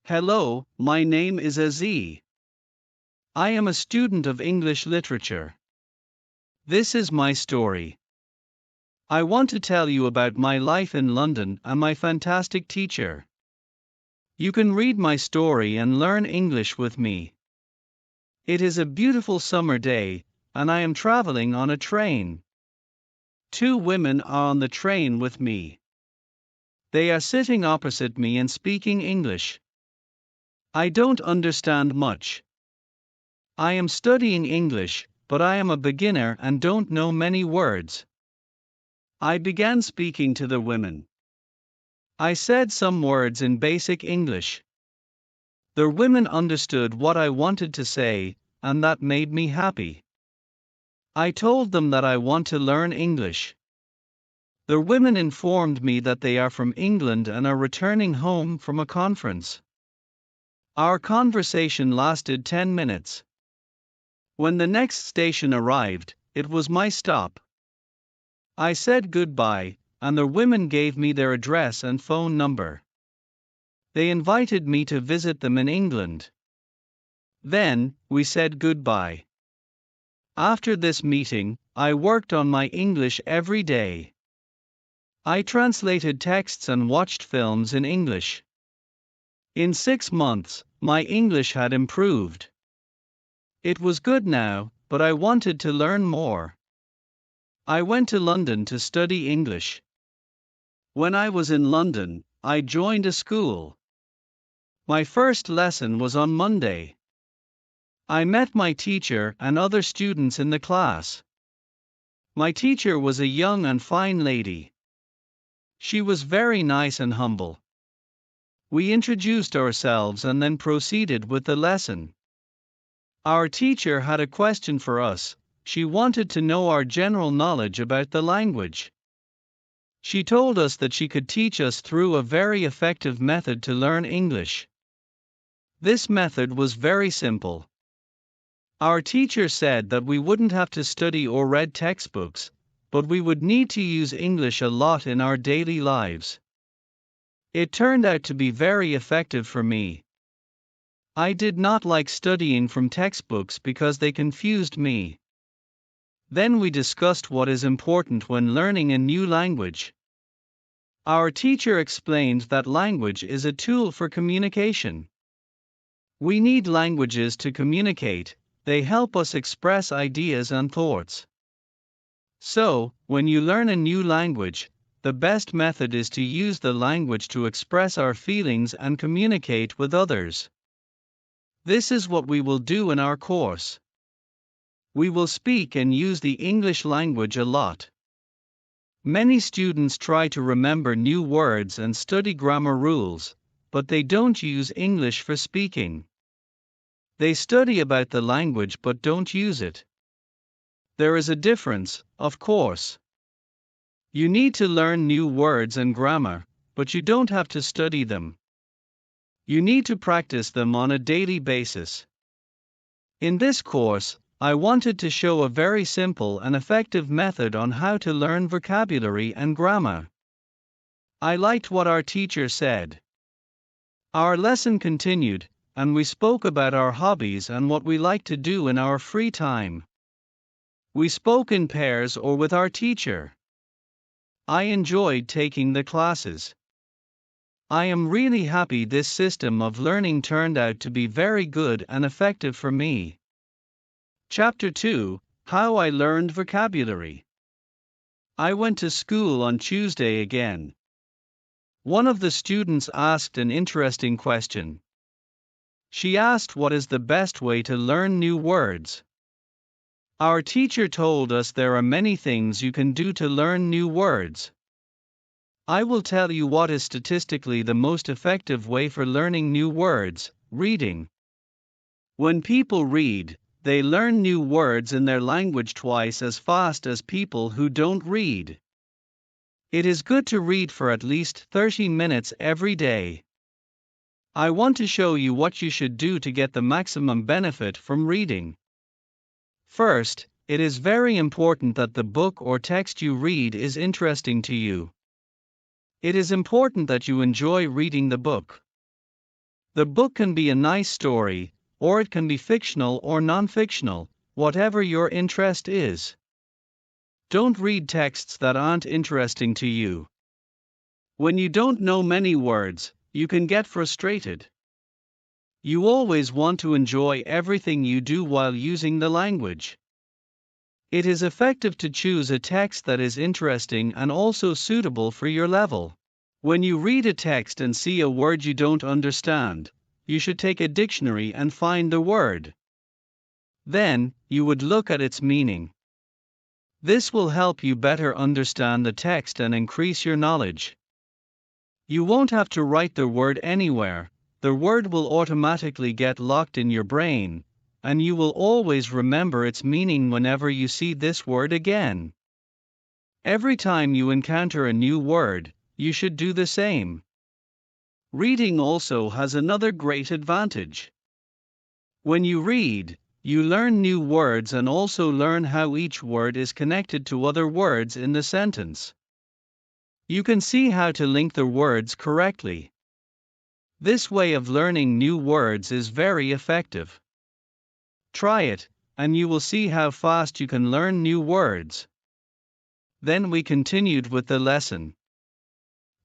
Hello, my name is Aziz. I am a student of English literature. This is my story. I want to tell you about my life in London and my fantastic teacher. You can read my story and learn English with me. It is a beautiful summer day, and I am traveling on a train. Two women are on the train with me. They are sitting opposite me and speaking English. I don't understand much. I am studying English, but I am a beginner and don't know many words. I began speaking to the women. I said some words in basic English. The women understood what I wanted to say, and that made me happy. I told them that I want to learn English. The women informed me that they are from England and are returning home from a conference. Our conversation lasted 10 minutes. When the next station arrived, it was my stop. I said goodbye, and the women gave me their address and phone number. They invited me to visit them in England. Then, we said goodbye. After this meeting, I worked on my English every day. I translated texts and watched films in English. In 6 months, my English had improved. It was good now, but I wanted to learn more. I went to London to study English. When I was in London, I joined a school. My first lesson was on Monday. I met my teacher and other students in the class. My teacher was a young and fine lady. She was very nice and humble. We introduced ourselves and then proceeded with the lesson. Our teacher had a question for us. She wanted to know our general knowledge about the language. She told us that she could teach us through a very effective method to learn English. This method was very simple. Our teacher said that we wouldn't have to study or read textbooks, but we would need to use English a lot in our daily lives. It turned out to be very effective for me. I did not like studying from textbooks because they confused me. Then we discussed what is important when learning a new language. Our teacher explained that language is a tool for communication. We need languages to communicate. They help us express ideas and thoughts. So, when you learn a new language, the best method is to use the language to express our feelings and communicate with others. This is what we will do in our course. We will speak and use the English language a lot. Many students try to remember new words and study grammar rules, but they don't use English for speaking. They study about the language but don't use it. There is a difference, of course. You need to learn new words and grammar, but you don't have to study them. You need to practice them on a daily basis. In this course, I wanted to show a very simple and effective method on how to learn vocabulary and grammar. I liked what our teacher said. Our lesson continued, and we spoke about our hobbies and what we like to do in our free time. We spoke in pairs or with our teacher. I enjoyed taking the classes. I am really happy this system of learning turned out to be very good and effective for me. Chapter 2: How I Learned Vocabulary. I went to school on Tuesday again. One of the students asked an interesting question. She asked what is the best way to learn new words. Our teacher told us there are many things you can do to learn new words. I will tell you what is statistically the most effective way for learning new words: reading. When people read, they learn new words in their language twice as fast as people who don't read. It is good to read for at least 30 minutes every day. I want to show you what you should do to get the maximum benefit from reading. First, it is very important that the book or text you read is interesting to you. It is important that you enjoy reading the book. The book can be a nice story, or it can be fictional or non-fictional, whatever your interest is. Don't read texts that aren't interesting to you. When you don't know many words, you can get frustrated. You always want to enjoy everything you do while using the language. It is effective to choose a text that is interesting and also suitable for your level. When you read a text and see a word you don't understand, you should take a dictionary and find the word. Then, you would look at its meaning. This will help you better understand the text and increase your knowledge. You won't have to write the word anywhere, the word will automatically get locked in your brain, and you will always remember its meaning whenever you see this word again. Every time you encounter a new word, you should do the same. Reading also has another great advantage. When you read, you learn new words and also learn how each word is connected to other words in the sentence. You can see how to link the words correctly. This way of learning new words is very effective. Try it, and you will see how fast you can learn new words. Then we continued with the lesson.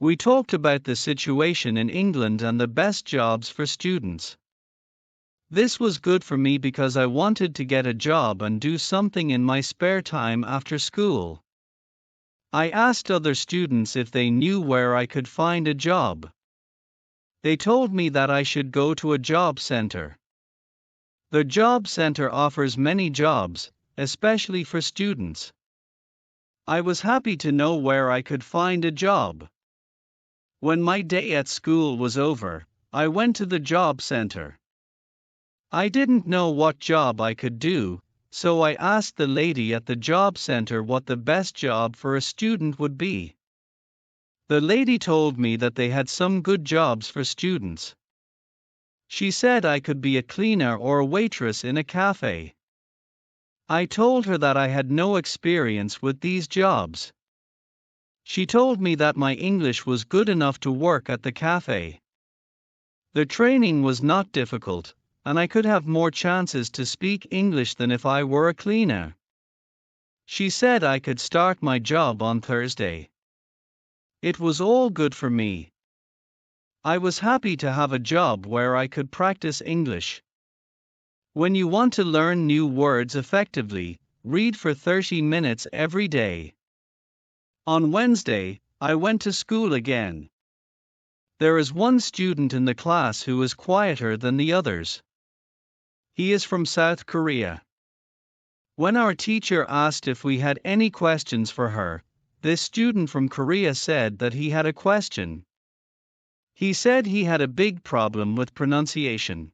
We talked about the situation in England and the best jobs for students. This was good for me because I wanted to get a job and do something in my spare time after school. I asked other students if they knew where I could find a job. They told me that I should go to a job center. The job center offers many jobs, especially for students. I was happy to know where I could find a job. When my day at school was over, I went to the job center. I didn't know what job I could do, so I asked the lady at the job center what the best job for a student would be. The lady told me that they had some good jobs for students. She said I could be a cleaner or a waitress in a cafe. I told her that I had no experience with these jobs. She told me that my English was good enough to work at the cafe. The training was not difficult, and I could have more chances to speak English than if I were a cleaner. She said I could start my job on Thursday. It was all good for me. I was happy to have a job where I could practice English. When you want to learn new words effectively, read for 30 minutes every day. On Wednesday, I went to school again. There is one student in the class who is quieter than the others. He is from South Korea. When our teacher asked if we had any questions for her, this student from Korea said that he had a question. He said he had a big problem with pronunciation.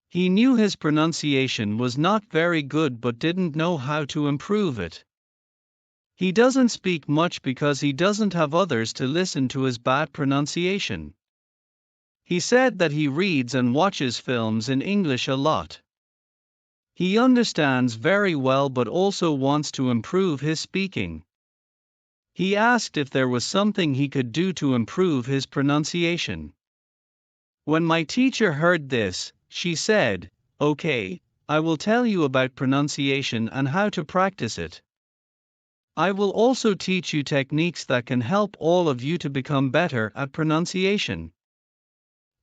He knew his pronunciation was not very good but didn't know how to improve it. He doesn't speak much because he doesn't have others to listen to his bad pronunciation. He said that he reads and watches films in English a lot. He understands very well but also wants to improve his speaking. He asked if there was something he could do to improve his pronunciation. When my teacher heard this, she said, "Okay, I will tell you about pronunciation and how to practice it. I will also teach you techniques that can help all of you to become better at pronunciation."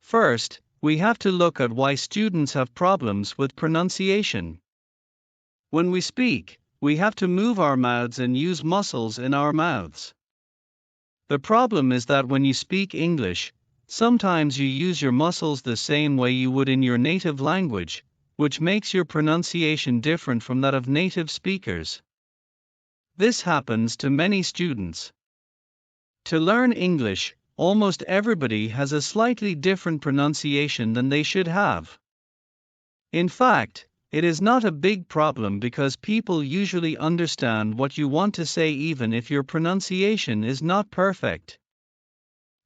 First, we have to look at why students have problems with pronunciation. When we speak, we have to move our mouths and use muscles in our mouths. The problem is that when you speak English, sometimes you use your muscles the same way you would in your native language, which makes your pronunciation different from that of native speakers. This happens to many students. To learn English, almost everybody has a slightly different pronunciation than they should have. In fact, it is not a big problem because people usually understand what you want to say even if your pronunciation is not perfect.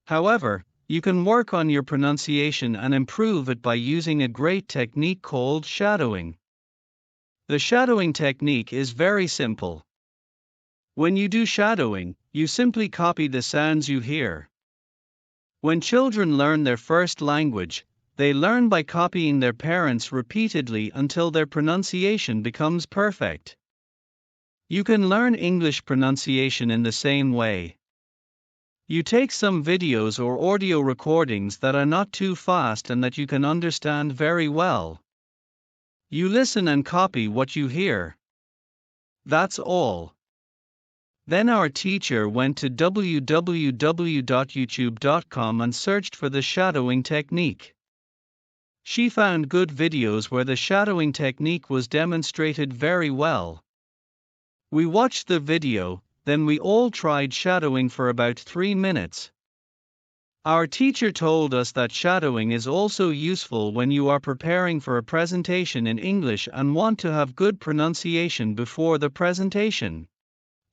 However, you can work on your pronunciation and improve it by using a great technique called shadowing. The shadowing technique is very simple. When you do shadowing, you simply copy the sounds you hear. When children learn their first language, They learn by copying their parents repeatedly until their pronunciation becomes perfect. You can learn English pronunciation in the same way. You take some videos or audio recordings that are not too fast and that you can understand very well. You listen and copy what you hear. That's all. Then our teacher went to www.youtube.com and searched for the shadowing technique. She found good videos where the shadowing technique was demonstrated very well. We watched the video, then we all tried shadowing for about 3 minutes. Our teacher told us that shadowing is also useful when you are preparing for a presentation in English and want to have good pronunciation before the presentation.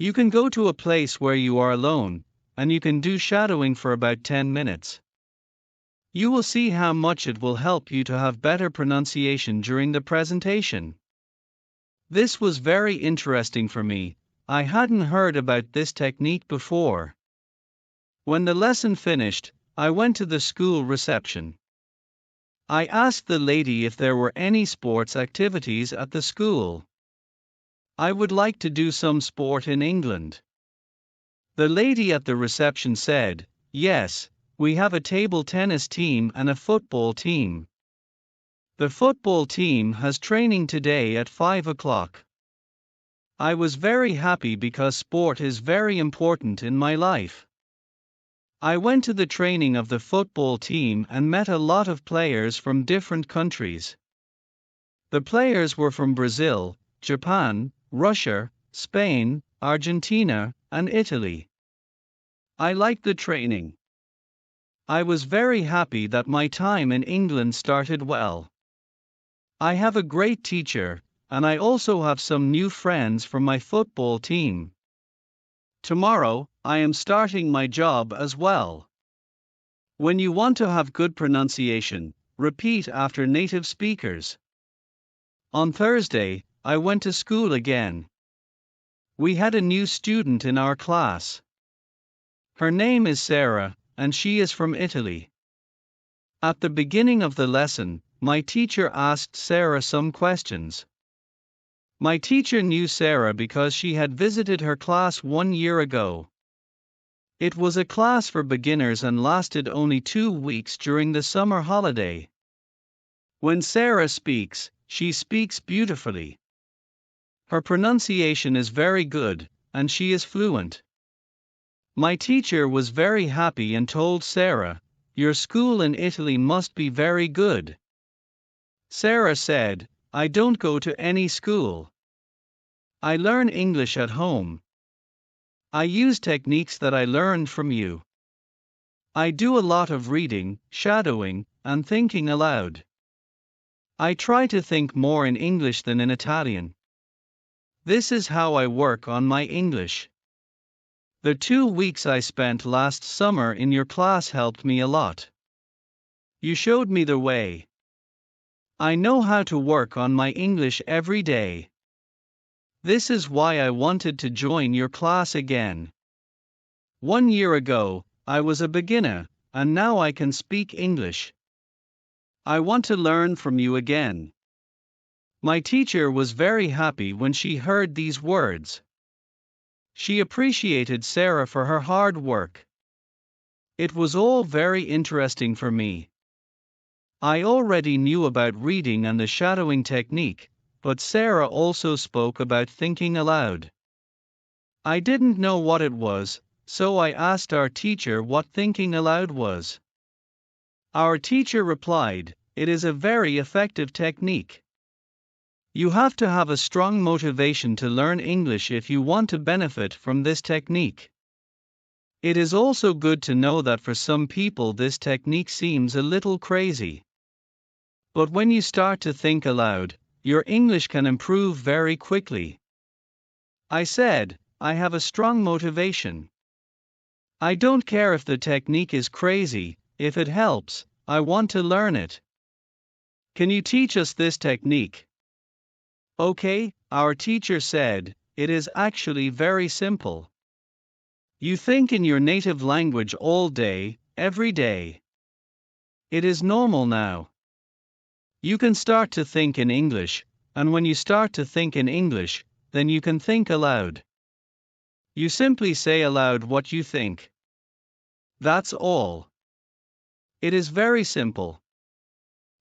You can go to a place where you are alone, and you can do shadowing for about 10 minutes. You will see how much it will help you to have better pronunciation during the presentation. This was very interesting for me. I hadn't heard about this technique before. When the lesson finished, I went to the school reception. I asked the lady if there were any sports activities at the school. I would like to do some sport in England. The lady at the reception said, "Yes, we have a table tennis team and a football team. The football team has training today at 5 o'clock." I was very happy because sport is very important in my life. I went to the training of the football team and met a lot of players from different countries. The players were from Brazil, Japan, Russia, Spain, Argentina, and Italy. I liked the training. I was very happy that my time in England started well. I have a great teacher, and I also have some new friends from my football team. Tomorrow, I am starting my job as well. When you want to have good pronunciation, repeat after native speakers. On Thursday, I went to school again. We had a new student in our class. Her name is Sarah, and she is from Italy. At the beginning of the lesson, my teacher asked Sarah some questions. My teacher knew Sarah because she had visited her class 1 year ago. It was a class for beginners and lasted only 2 weeks during the summer holiday. When Sarah speaks, she speaks beautifully. Her pronunciation is very good, and she is fluent. My teacher was very happy and told Sarah, "Your school in Italy must be very good." Sarah said, "I don't go to any school. I learn English at home. I use techniques that I learned from you. I do a lot of reading, shadowing, and thinking aloud. I try to think more in English than in Italian. This is how I work on my English. The 2 weeks I spent last summer in your class helped me a lot. You showed me the way. I know how to work on my English every day. This is why I wanted to join your class again. 1 year ago, I was a beginner, and now I can speak English. I want to learn from you again." My teacher was very happy when she heard these words. She appreciated Sarah for her hard work. It was all very interesting for me. I already knew about reading and the shadowing technique, but Sarah also spoke about thinking aloud. I didn't know what it was, so I asked our teacher what thinking aloud was. Our teacher replied, "It is a very effective technique. You have to have a strong motivation to learn English if you want to benefit from this technique. It is also good to know that for some people this technique seems a little crazy. But when you start to think aloud, your English can improve very quickly." I said, "I have a strong motivation. I don't care if the technique is crazy, if it helps, I want to learn it. Can you teach us this technique?" "Okay," our teacher said, "it is actually very simple. You think in your native language all day, every day. It is normal now. You can start to think in English, and when you start to think in English, then you can think aloud. You simply say aloud what you think. That's all. It is very simple.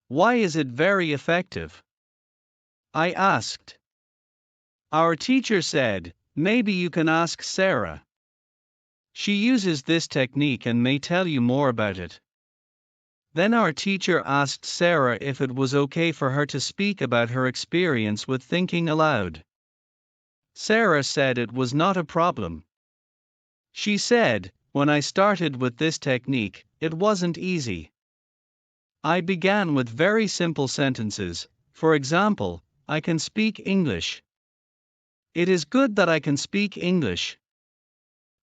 Why is it very effective? I asked. Our teacher said, maybe you can ask Sarah. She uses this technique and may tell you more about it. Then our teacher asked Sarah if it was okay for her to speak about her experience with thinking aloud. Sarah said it was not a problem. She said, when I started with this technique, it wasn't easy. I began with very simple sentences, for example, I can speak English. It is good that I can speak English.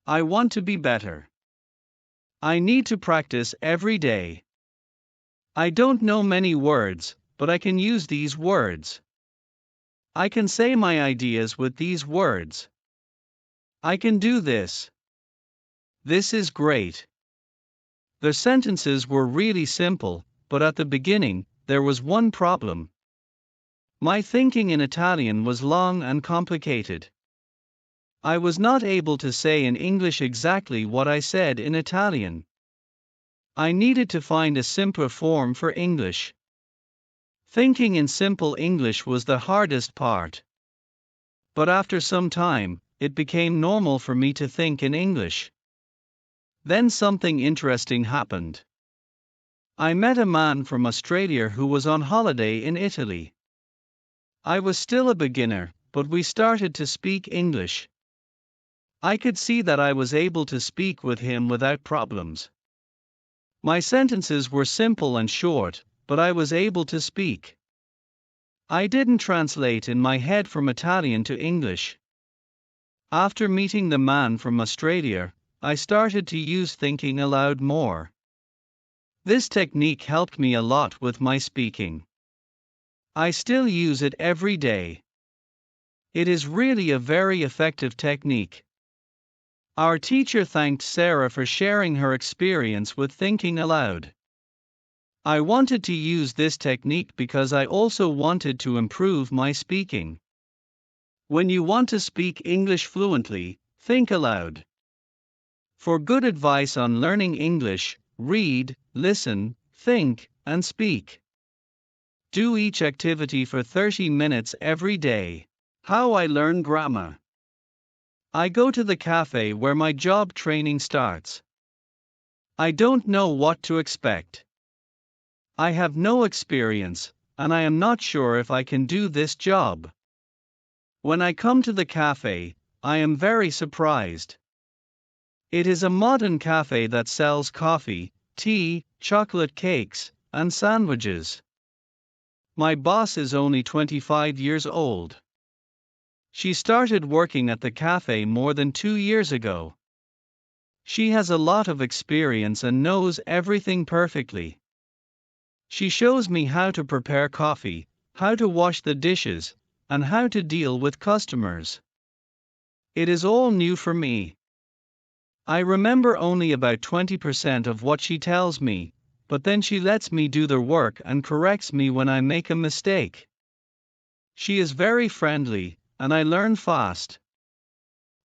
I want to be better. I need to practice every day. I don't know many words, but I can use these words. I can say my ideas with these words. I can do this. This is great. The sentences were really simple, but at the beginning, there was one problem. My thinking in Italian was long and complicated. I was not able to say in English exactly what I said in Italian. I needed to find a simpler form for English. Thinking in simple English was the hardest part. But after some time, it became normal for me to think in English. Then something interesting happened. I met a man from Australia who was on holiday in Italy. I was still a beginner, but we started to speak English. I could see that I was able to speak with him without problems. My sentences were simple and short, but I was able to speak. I didn't translate in my head from Italian to English. After meeting the man from Australia, I started to use thinking aloud more. This technique helped me a lot with my speaking. I still use it every day. It is really a very effective technique. Our teacher thanked Sarah for sharing her experience with thinking aloud. I wanted to use this technique because I also wanted to improve my speaking. When you want to speak English fluently, think aloud. For good advice on learning English, read, listen, think, and speak. Do each activity for 30 minutes every day. How I learn grammar. I go to the cafe where my job training starts. I don't know what to expect. I have no experience, and I am not sure if I can do this job. When I come to the cafe, I am very surprised. It is a modern cafe that sells coffee, tea, chocolate cakes, and sandwiches. My boss is only 25 years old. She started working at the cafe more than 2 years ago. She has a lot of experience and knows everything perfectly. She shows me how to prepare coffee, how to wash the dishes, and how to deal with customers. It is all new for me. I remember only about 20% of what she tells me, but then she lets me do the work and corrects me when I make a mistake. She is very friendly, and I learn fast.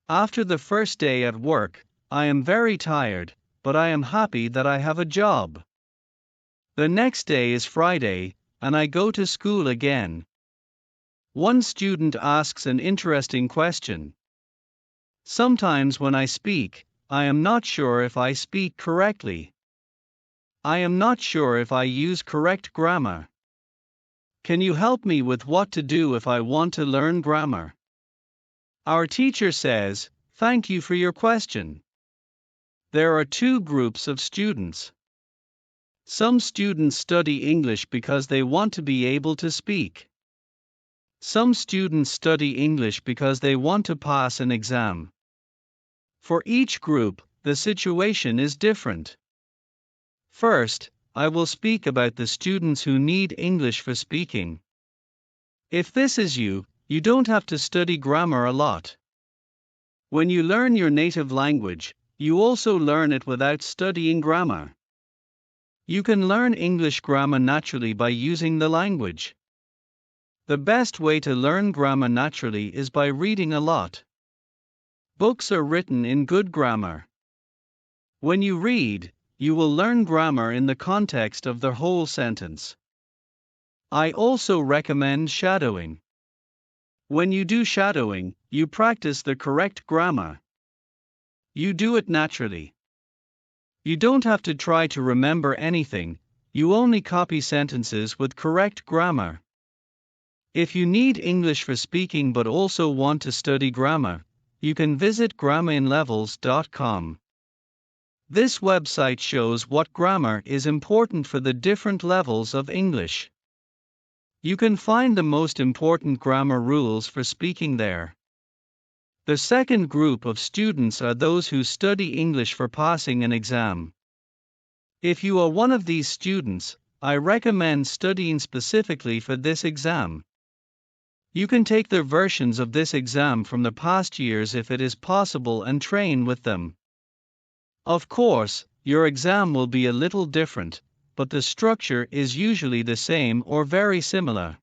After the first day at work, I am very tired, but I am happy that I have a job. The next day is Friday, and I go to school again. One student asks an interesting question. Sometimes when I speak, I am not sure if I speak correctly. I am not sure if I use correct grammar. Can you help me with what to do if I want to learn grammar? Our teacher says, thank you for your question. There are two groups of students. Some students study English because they want to be able to speak. Some students study English because they want to pass an exam. For each group, the situation is different. First, I will speak about the students who need English for speaking. If this is you, you don't have to study grammar a lot. When you learn your native language, you also learn it without studying grammar. You can learn English grammar naturally by using the language. The best way to learn grammar naturally is by reading a lot. Books are written in good grammar. When you read, you will learn grammar in the context of the whole sentence. I also recommend shadowing. When you do shadowing, you practice the correct grammar. You do it naturally. You don't have to try to remember anything, you only copy sentences with correct grammar. If you need English for speaking but also want to study grammar, you can visit grammarinlevels.com. This website shows what grammar is important for the different levels of English. You can find the most important grammar rules for speaking there. The second group of students are those who study English for passing an exam. If you are one of these students, I recommend studying specifically for this exam. You can take the versions of this exam from the past years if it is possible and train with them. Of course, your exam will be a little different, but the structure is usually the same or very similar.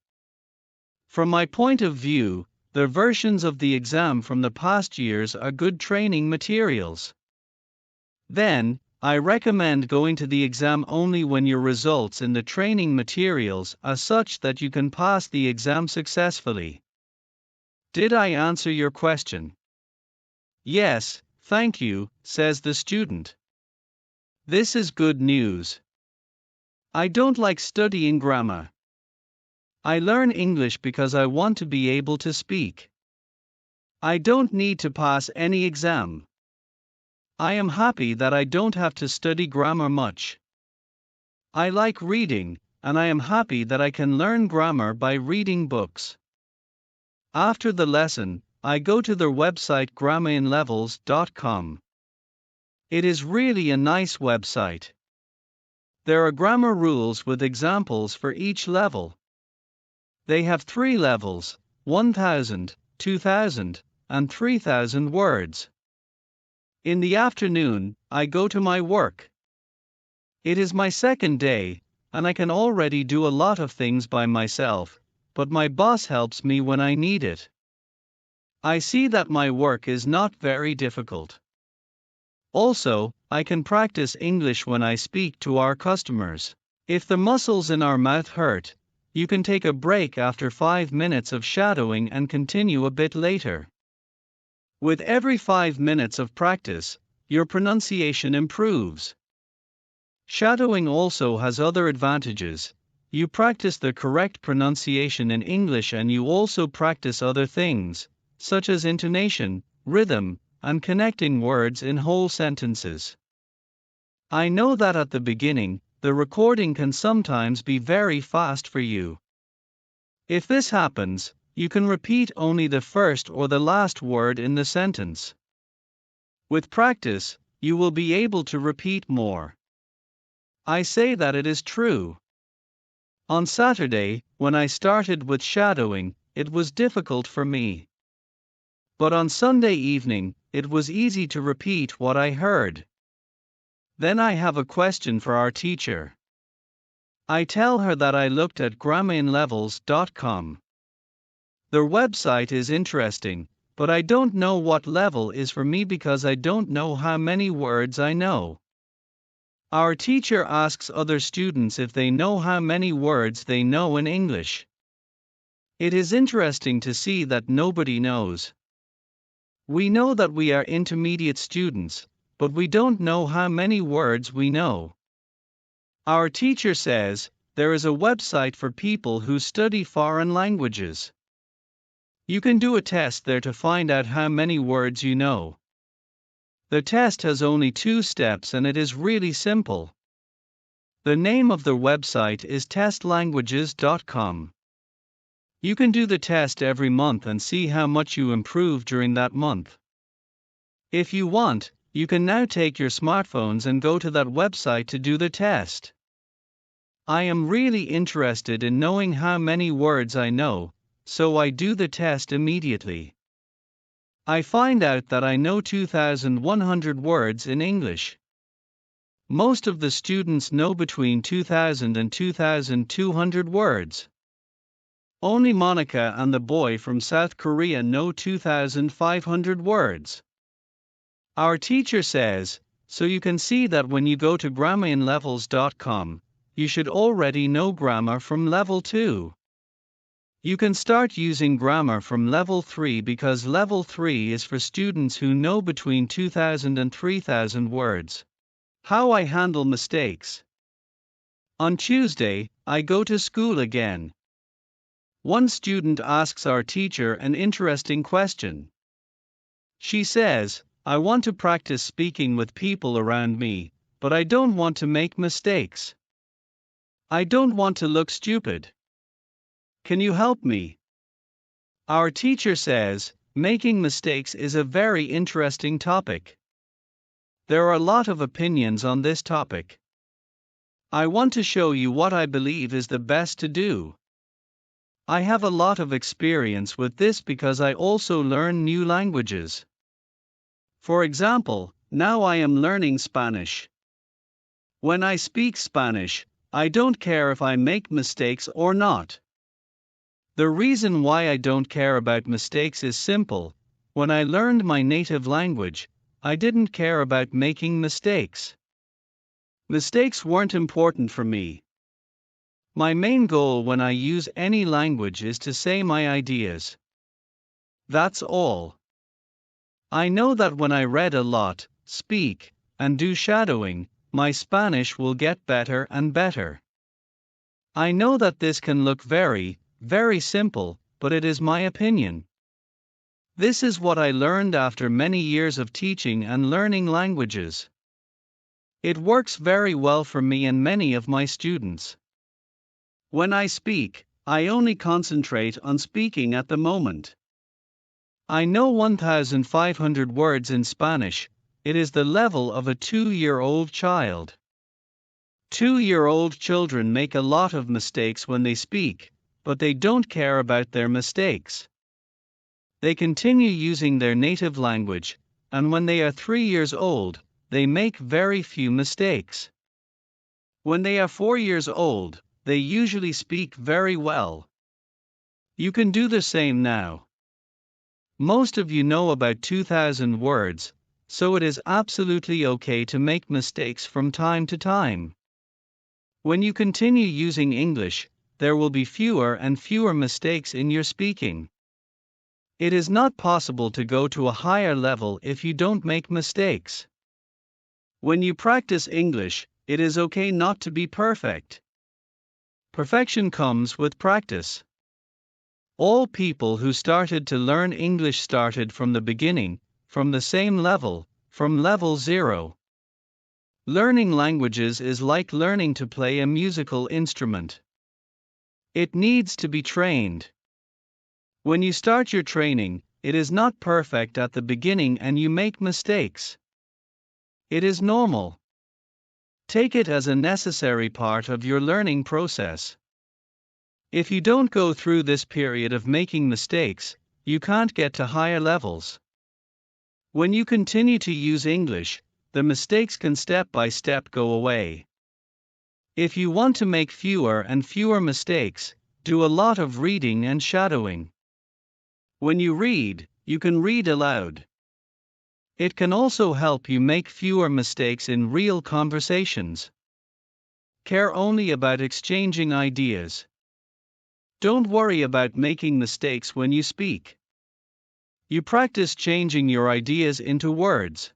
From my point of view, the versions of the exam from the past years are good training materials. Then, I recommend going to the exam only when your results in the training materials are such that you can pass the exam successfully. Did I answer your question? Yes, thank you, says the student. This is good news. I don't like studying grammar. I learn English because I want to be able to speak. I don't need to pass any exam. I am happy that I don't have to study grammar much. I like reading, and I am happy that I can learn grammar by reading books. After the lesson, I go to their website grammarinlevels.com. It is really a nice website. There are grammar rules with examples for each level. They have 3 levels, 1,000, 2,000, and 3,000 words. In the afternoon, I go to my work. It is my second day, and I can already do a lot of things by myself, but my boss helps me when I need it. I see that my work is not very difficult. Also, I can practice English when I speak to our customers. If the muscles in our mouth hurt, you can take a break after 5 minutes of shadowing and continue a bit later. With every 5 minutes of practice, your pronunciation improves. Shadowing also has other advantages. You practice the correct pronunciation in English and you also practice other things, such as intonation, rhythm, and connecting words in whole sentences. I know that at the beginning, the recording can sometimes be very fast for you. If this happens, you can repeat only the first or the last word in the sentence. With practice, you will be able to repeat more. I say that it is true. On Saturday, when I started with shadowing, it was difficult for me. But on Sunday evening, it was easy to repeat what I heard. Then I have a question for our teacher. I tell her that I looked at grammarinlevels.com. Their website is interesting, but I don't know what level is for me because I don't know how many words I know. Our teacher asks other students if they know how many words they know in English. It is interesting to see that nobody knows. We know that we are intermediate students, but we don't know how many words we know. Our teacher says, there is a website for people who study foreign languages. You can do a test there to find out how many words you know. The test has only 2 steps and it is really simple. The name of the website is testlanguages.com. You can do the test every month and see how much you improve during that month. If you want, you can now take your smartphones and go to that website to do the test. I am really interested in knowing how many words I know, so I do the test immediately. I find out that I know 2,100 words in English. Most of the students know between 2,000 and 2,200 words. Only Monica and the boy from South Korea know 2,500 words. Our teacher says, so you can see that when you go to grammarinlevels.com, you should already know grammar from level 2. You can start using grammar from level 3 because level 3 is for students who know between 2,000 and 3,000 words. How I handle mistakes. On Tuesday, I go to school again. One student asks our teacher an interesting question. She says, I want to practice speaking with people around me, but I don't want to make mistakes. I don't want to look stupid. Can you help me? Our teacher says, making mistakes is a very interesting topic. There are a lot of opinions on this topic. I want to show you what I believe is the best to do. I have a lot of experience with this because I also learn new languages. For example, now I am learning Spanish. When I speak Spanish, I don't care if I make mistakes or not. The reason why I don't care about mistakes is simple. When I learned my native language, I didn't care about making mistakes. Mistakes weren't important for me. My main goal when I use any language is to say my ideas. That's all. I know that when I read a lot, speak, and do shadowing, my Spanish will get better and better. I know that this can look very, very simple, but it is my opinion. This is what I learned after many years of teaching and learning languages. It works very well for me and many of my students. When I speak, I only concentrate on speaking at the moment. I know 1,500 words in Spanish. It is the level of a 2-year-old child. 2-year-old children make a lot of mistakes when they speak, but they don't care about their mistakes. They continue using their native language, and when they are 3 years old, they make very few mistakes. When they are 4 years old, they usually speak very well. You can do the same now. Most of you know about 2,000 words, so it is absolutely okay to make mistakes from time to time. When you continue using English, there will be fewer and fewer mistakes in your speaking. It is not possible to go to a higher level if you don't make mistakes. When you practice English, it is okay not to be perfect. Perfection comes with practice. All people who started to learn English started from the beginning, from the same level, from level 0. Learning languages is like learning to play a musical instrument. It needs to be trained. When you start your training, it is not perfect at the beginning and you make mistakes. It is normal. Take it as a necessary part of your learning process. If you don't go through this period of making mistakes, you can't get to higher levels. When you continue to use English, the mistakes can step by step go away. If you want to make fewer and fewer mistakes, do a lot of reading and shadowing. When you read, you can read aloud. It can also help you make fewer mistakes in real conversations. Care only about exchanging ideas. Don't worry about making mistakes when you speak. You practice changing your ideas into words.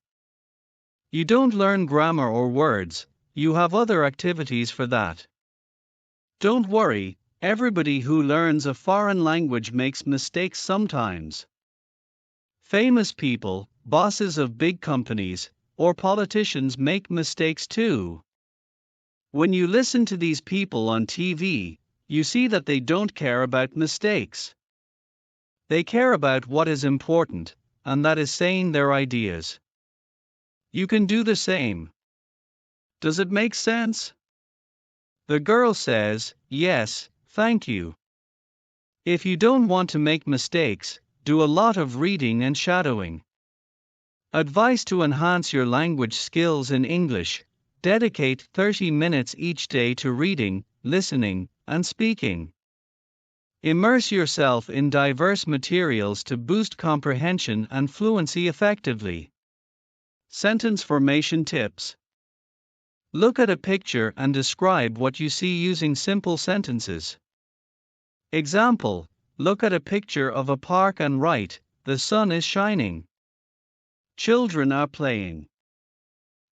You don't learn grammar or words, you have other activities for that. Don't worry, everybody who learns a foreign language makes mistakes sometimes. Famous people, bosses of big companies, or politicians make mistakes too. When you listen to these people on TV, you see that they don't care about mistakes. They care about what is important, and that is saying their ideas. You can do the same. Does it make sense? The girl says, yes, thank you. If you don't want to make mistakes, do a lot of reading and shadowing. Advice to enhance your language skills in English: Dedicate 30 minutes each day to reading, listening, and speaking. Immerse yourself in diverse materials to boost comprehension and fluency effectively. Sentence formation tips. Look at a picture and describe what you see using simple sentences. Example: look at a picture of a park and write, "The sun is shining. Children are playing."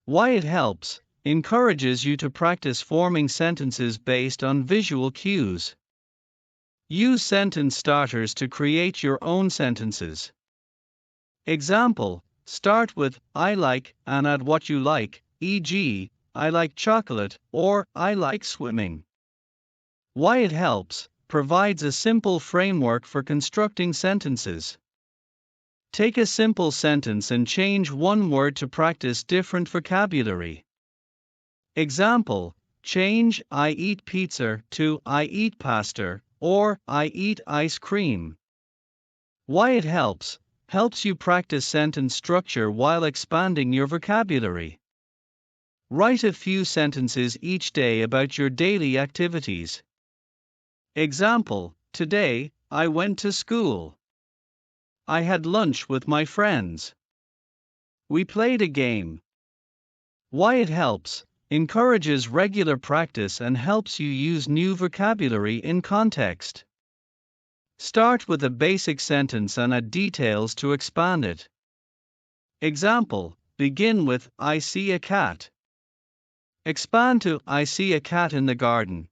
Why it helps: encourages you to practice forming sentences based on visual cues. Use sentence starters to create your own sentences. Example: start with, "I like," and add what you like, e.g., "I like chocolate," or "I like swimming." Why it helps: provides a simple framework for constructing sentences. Take a simple sentence and change one word to practice different vocabulary. Example: change "I eat pizza" to "I eat pasta," or "I eat ice cream." Why it helps: helps you practice sentence structure while expanding your vocabulary. Write a few sentences each day about your daily activities. Example: today, I went to school. I had lunch with my friends. We played a game. Why it helps: encourages regular practice and helps you use new vocabulary in context. Start with a basic sentence and add details to expand it. Example: begin with, "I see a cat." Expand to, "I see a cat in the garden.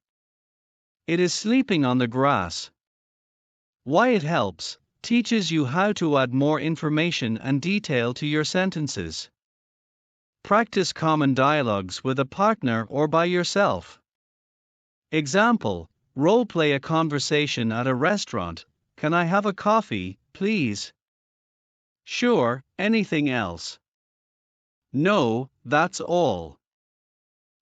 It is sleeping on the grass." Why it helps: teaches you how to add more information and detail to your sentences. Practice common dialogues with a partner or by yourself. Example: role-play a conversation at a restaurant. "Can I have a coffee, please?" "Sure, anything else?" "No, that's all."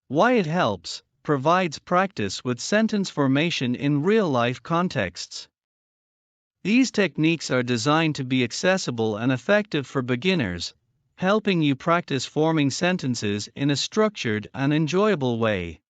Why it helps: provides practice with sentence formation in real-life contexts. These techniques are designed to be accessible and effective for beginners, helping you practice forming sentences in a structured and enjoyable way.